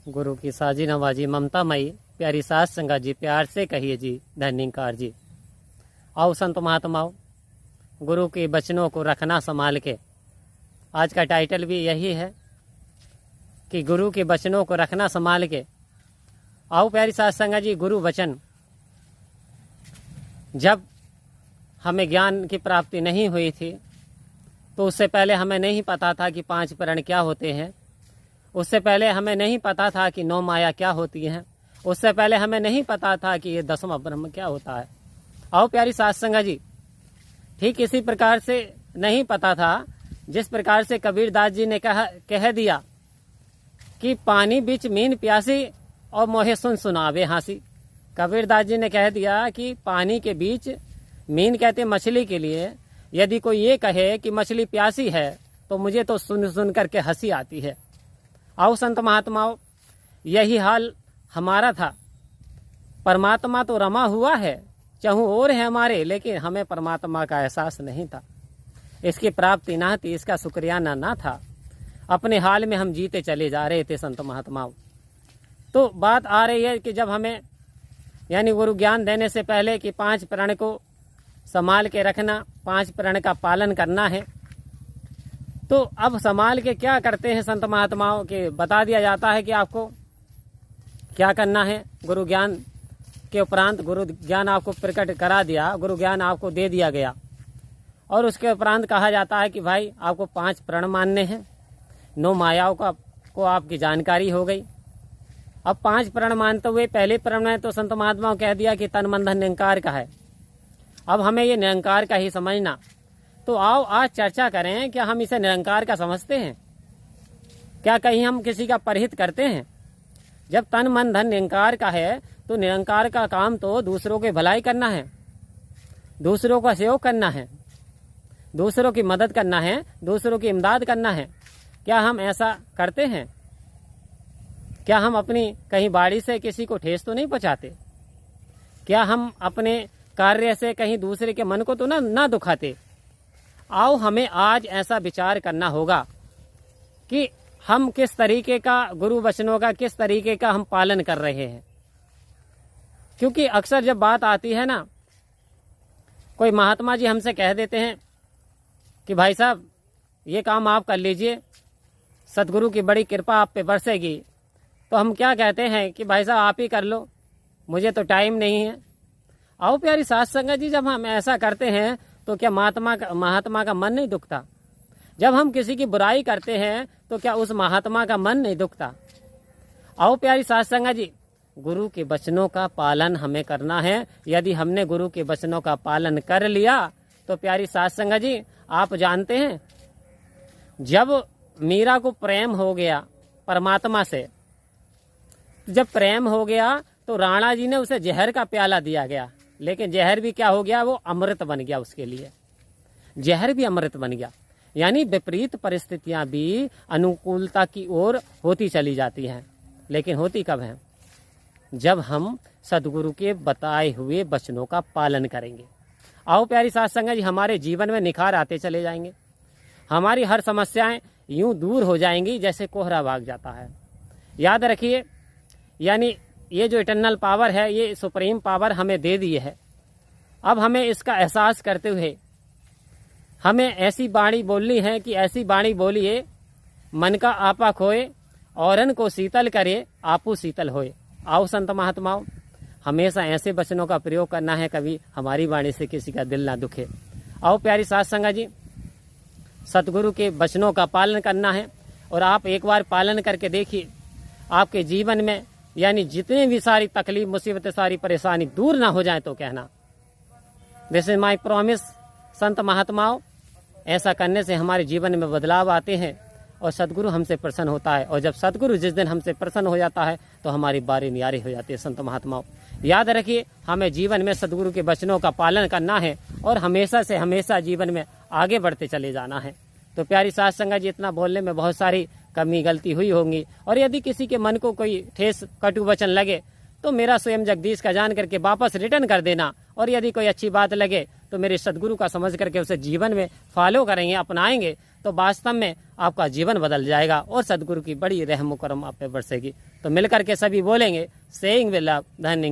गुरु की साजी नवाजी ममता मई प्यारी सास संगा जी, प्यार से कहिए जी धन्यकार जी। आओ संत महात्माओं, गुरु के वचनों को रखना संभाल के। आज का टाइटल भी यही है कि गुरु के वचनों को रखना संभाल के। आओ प्यारी सास संगा जी, गुरु वचन, जब हमें ज्ञान की प्राप्ति नहीं हुई थी तो उससे पहले हमें नहीं पता था कि 5 प्रण क्या होते हैं। उससे पहले हमें नहीं पता था कि 9 माया क्या होती हैं। उससे पहले हमें नहीं पता था कि ये 10वां ब्रह्म क्या होता है। आओ प्यारी सास संगा जी, ठीक इसी प्रकार से नहीं पता था जिस प्रकार से कबीरदास जी ने कह दिया कि पानी बीच मीन प्यासी और मोहे सुन सुनावे हांसी। कबीरदास जी ने कह दिया कि पानी के बीच, मीन कहते मछली के लिए, यदि कोई ये कहे कि मछली प्यासी है तो मुझे तो सुन सुन करके हंसी आती है। आओ संत महात्माओं, यही हाल हमारा था। परमात्मा तो रमा हुआ है, चहु और है हमारे, लेकिन हमें परमात्मा का एहसास नहीं था। इसकी प्राप्ति ना थी, इसका शुक्रियाना ना था। अपने हाल में हम जीते चले जा रहे थे संत महात्माओं। तो बात आ रही है कि जब हमें यानी गुरु ज्ञान देने से पहले कि 5 प्रण को संभाल के रखना, 5 प्रण का पालन करना है। तो अब संभाल के क्या करते हैं संत महात्माओं के बता दिया जाता है कि आपको क्या करना है। गुरु ज्ञान के उपरांत गुरु ज्ञान आपको प्रकट करा दिया, गुरु ज्ञान आपको दे दिया गया, और उसके उपरांत कहा जाता है कि भाई आपको 5 प्रण मानने हैं। 9 मायाओं को आपकी जानकारी हो गई। अब 5 प्रण मानते हुए पहले प्रण में तो संत महात्माओं कह दिया कि तन मन धन निरंकार का है। अब हमें ये निरंकार का ही समझना। तो आओ आज चर्चा करें, क्या हम इसे निरंकार का समझते हैं? क्या कहीं हम किसी का परहित करते हैं? जब तन मन धन निरंकार का है तो निरंकार का काम तो दूसरों की भलाई करना है, दूसरों का सहयोग करना है, दूसरों की मदद करना है, दूसरों की इमदाद करना है। क्या हम ऐसा करते हैं? क्या हम अपनी कहीं बाड़ी से किसी को ठेस तो नहीं पहुंचाते? क्या हम अपने कार्य से कहीं दूसरे के मन को तो ना दुखाते? आओ हमें आज ऐसा विचार करना होगा कि हम किस तरीके का गुरु वचनों का, किस तरीके का हम पालन कर रहे हैं। क्योंकि अक्सर जब बात आती है ना, कोई महात्मा जी हमसे कह देते हैं कि भाई साहब ये काम आप कर लीजिए, सतगुरु की बड़ी कृपा आप पे बरसेगी। तो हम क्या कहते हैं कि भाई साहब आप ही कर लो, मुझे तो टाइम नहीं है। आओ प्यारी सास संगत जी, जब हम ऐसा करते हैं तो क्या महात्मा का मन नहीं दुखता? जब हम किसी की बुराई करते हैं तो क्या उस महात्मा का मन नहीं दुखता? आओ प्यारी सास संगत जी, गुरु के वचनों का पालन हमें करना है। यदि हमने गुरु के वचनों का पालन कर लिया तो प्यारी सास संगत जी, आप जानते हैं जब मीरा को प्रेम हो गया परमात्मा से, जब प्रेम हो गया तो राणा जी ने उसे जहर का प्याला दिया गया, लेकिन जहर भी क्या हो गया, वो अमृत बन गया उसके लिए। जहर भी अमृत बन गया। यानी विपरीत परिस्थितियां भी अनुकूलता की ओर होती चली जाती हैं, लेकिन होती कब हैं? जब हम सदगुरु के बताए हुए वचनों का पालन करेंगे। आओ प्यारी सास संगत जी, हमारे जीवन में निखार आते चले जाएंगे। हमारी हर समस्याएं यूं दूर हो जाएंगी जैसे कोहरा भाग जाता है। याद रखिए, यानी ये जो इटर्नल पावर है, ये सुप्रीम पावर हमें दे दी है। अब हमें इसका एहसास करते हुए हमें ऐसी बाणी बोलनी है कि ऐसी बाणी बोलिए, मन का आपा खोए, औरन को शीतल करे, आपू शीतल होए। आओ संत महात्माओं, हमेशा ऐसे वचनों का प्रयोग करना है, कभी हमारी वाणी से किसी का दिल ना दुखे। आओ प्यारी सास संगत जी, सतगुरु के वचनों का पालन करना है। और आप एक बार पालन करके देखिए, आपके जीवन में यानी जितने भी सारी तकलीफ, मुसीबतें, सारी परेशानी दूर ना हो जाए तो कहना, दिस इज माई प्रॉमिस। संत महात्माओं, ऐसा करने से हमारे जीवन में बदलाव आते हैं और सदगुरु हमसे प्रसन्न होता है। और जब सदगुरु जिस दिन हमसे प्रसन्न हो जाता है तो हमारी बारी न्यारी हो जाती है। संत महात्माओं, याद रखिए, हमें जीवन में सदगुरु के वचनों का पालन करना है और हमेशा से हमेशा जीवन में आगे बढ़ते चले जाना है। तो प्यारी सास संगत जी, इतना बोलने में बहुत सारी कमी गलती हुई होंगी, और यदि किसी के मन को कोई ठेस कटु वचन लगे तो मेरा स्वयं जगदीश का जान करके वापस रिटर्न कर देना। और यदि कोई अच्छी बात लगे तो मेरे सदगुरु का समझ करके उसे जीवन में फॉलो करेंगे, अपनाएंगे, तो तो वास्तव में आपका जीवन बदल जाएगा और सदगुरु की बड़ी रहम करम आप पे बरसेगी। तो मिलकर के सभी बोलेंगे सेइंग विल लव धन्य।